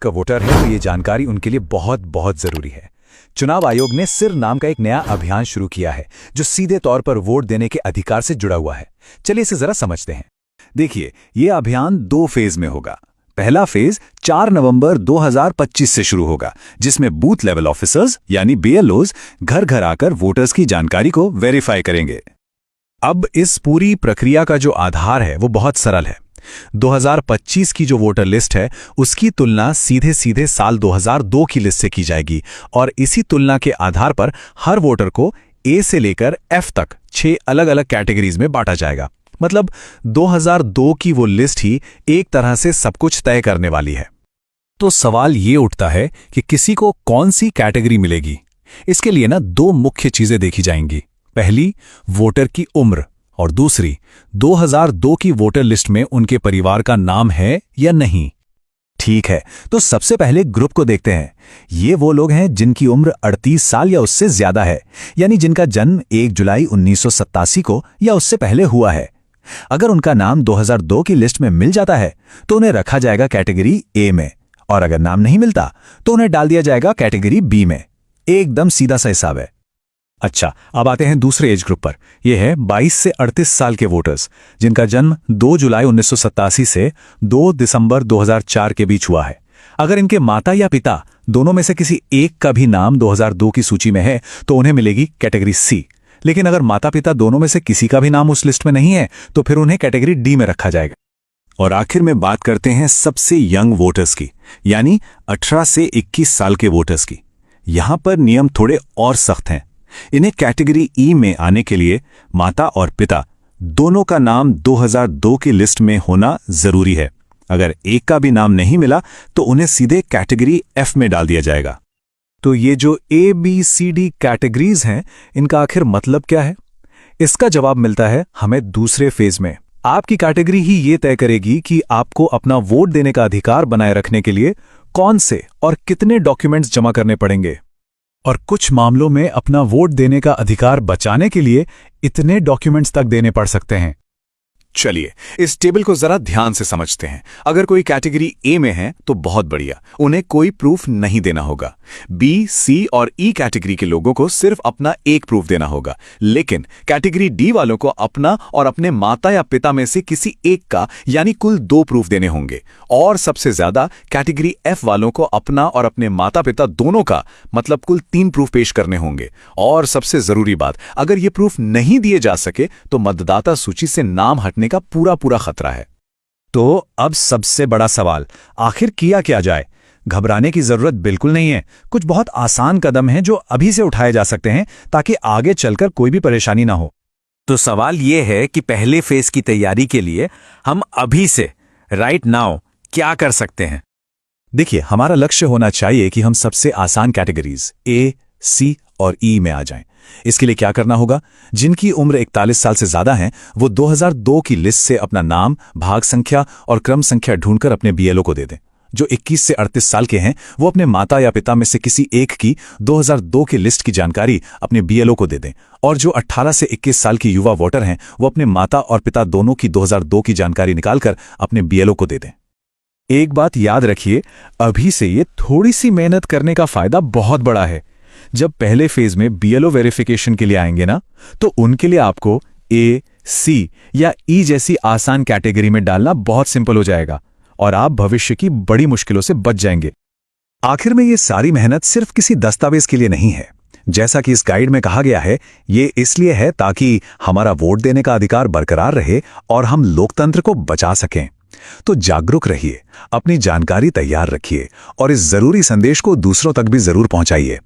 का वोटर है तो ये जानकारी उनके लिए बहुत बहुत जरूरी है। चुनाव आयोग ने सिर नाम का एक नया अभियान शुरू किया है जो सीधे तौर पर वोट देने के अधिकार से जुड़ा हुआ है। चलिए इसे जरा समझते हैं। देखिए, ये अभियान 2 फेज में होगा। पहला फेज 4 नवंबर 2025 से शुरू होगा, जिसमें बूथ लेवल ऑफिसर्स यानी BLOs घर घर आकर वोटर्स की जानकारी को वेरीफाई करेंगे। अब इस पूरी प्रक्रिया का जो आधार है वो बहुत सरल है। 2025 की जो वोटर लिस्ट है उसकी तुलना सीधे सीधे साल 2002 की लिस्ट से की जाएगी और इसी तुलना के आधार पर हर वोटर को A से लेकर F तक 6 अलग अलग कैटेगरीज में बांटा जाएगा। मतलब 2002 की वो लिस्ट ही एक तरह से सब कुछ तय करने वाली है। तो सवाल ये उठता है कि किसी को कौन सी कैटेगरी मिलेगी। इसके लिए ना 2 मुख्य चीजें देखी जाएंगी। पहली, वोटर की उम्र, और दूसरी 2002 की वोटर लिस्ट में उनके परिवार का नाम है या नहीं। ठीक है, तो सबसे पहले ग्रुप को देखते हैं। ये वो लोग हैं जिनकी उम्र 38 साल या उससे ज्यादा है, यानी जिनका जन्म 1 जुलाई 1987 को या उससे पहले हुआ है। अगर उनका नाम 2002 की लिस्ट में मिल जाता है तो उन्हें रखा जाएगा कैटेगरी A में, और अगर नाम नहीं मिलता तो उन्हें डाल दिया जाएगा कैटेगरी B में। एकदम सीधा सा हिसाब है। अच्छा, अब आते हैं दूसरे एज ग्रुप पर। यह है 22 से 38 साल के वोटर्स, जिनका जन्म 2 जुलाई 1987 से 2 दिसंबर 2004 के बीच हुआ है। अगर इनके माता या पिता दोनों में से किसी एक का भी नाम 2002 की सूची में है तो उन्हें मिलेगी कैटेगरी C। लेकिन अगर माता पिता दोनों में से किसी का भी नाम उस लिस्ट में नहीं है तो फिर उन्हें कैटेगरी D में रखा जाएगा। और आखिर में बात करते हैं सबसे यंग वोटर्स की, यानी 18 से 21 साल के वोटर्स की। यहां पर नियम थोड़े और सख्त हैं। इन्हें कैटेगरी E में आने के लिए माता और पिता दोनों का नाम 2002 की लिस्ट में होना जरूरी है। अगर एक का भी नाम नहीं मिला तो उन्हें सीधे कैटेगरी F में डाल दिया जाएगा। तो ये जो ABCD कैटेगरीज हैं, इनका आखिर मतलब क्या है? इसका जवाब मिलता है हमें दूसरे फेज में। आपकी कैटेगरी ही ये तय करेगी कि आपको अपना वोट देने का अधिकार बनाए रखने के लिए कौन से और कितने डॉक्यूमेंट्स जमा करने पड़ेंगे, और कुछ मामलों में अपना वोट देने का अधिकार बचाने के लिए इतने डॉक्यूमेंट्स तक देने पड़ सकते हैं। चलिए इस टेबल को जरा ध्यान से समझते हैं। अगर कोई कैटेगरी A में है तो बहुत बढ़िया, उन्हें कोई प्रूफ नहीं देना होगा। B, C और E कैटेगरी के लोगों को सिर्फ अपना एक प्रूफ देना होगा। लेकिन कैटेगरी D वालों को अपना और अपने माता या पिता में से किसी एक का यानी कुल 2 प्रूफ देने होंगे। और सबसे ज्यादा कैटेगरी F वालों को अपना और अपने माता पिता दोनों का मतलब कुल 3 प्रूफ पेश करने होंगे। और सबसे जरूरी बात, अगर ये प्रूफ नहीं दिए जा सके तो मतदाता सूची से नाम हटने का पूरा खतरा है। तो अब सबसे बड़ा सवाल, आखिर किया क्या जाए? घबराने की जरूरत बिल्कुल नहीं है। कुछ बहुत आसान कदम हैं जो अभी से उठाए जा सकते हैं ताकि आगे चलकर कोई भी परेशानी ना हो। तो सवाल यह है कि पहले फेज की तैयारी के लिए हम अभी से राइट नाउ क्या कर सकते हैं? देखिए, हमारा लक्ष्य होना चाहिए कि हम सबसे आसान कैटेगरीज A, C और E में आ जाएं। इसके लिए क्या करना होगा? जिनकी उम्र 41 साल से ज्यादा है वो 2002 की लिस्ट से अपना नाम, भाग संख्या और क्रम संख्या ढूंढकर अपने BLO को दे दें। जो 21 से 38 साल के हैं वो अपने माता या पिता में से किसी एक की 2002 की लिस्ट की जानकारी अपने BLO को दे दें। और जो 18 से 21 साल की युवा वोटर हैं वो अपने माता और पिता दोनों की 2002 की जानकारी निकालकर अपने BLO को दे दें। एक बात याद रखिए, अभी से ये थोड़ी सी मेहनत करने का फायदा बहुत बड़ा है। जब पहले फेज में BLO वेरिफिकेशन के लिए आएंगे ना, तो उनके लिए आपको A, C या E जैसी आसान कैटेगरी में डालना बहुत सिंपल हो जाएगा और आप भविष्य की बड़ी मुश्किलों से बच जाएंगे। आखिर में ये सारी मेहनत सिर्फ किसी दस्तावेज के लिए नहीं है। जैसा कि इस गाइड में कहा गया है, ये इसलिए है ताकि हमारा वोट देने का अधिकार बरकरार रहे और हम लोकतंत्र को बचा सकें। तो जागरूक रहिए, अपनी जानकारी तैयार रखिए और इस जरूरी संदेश को दूसरों तक भी जरूर पहुंचाइए।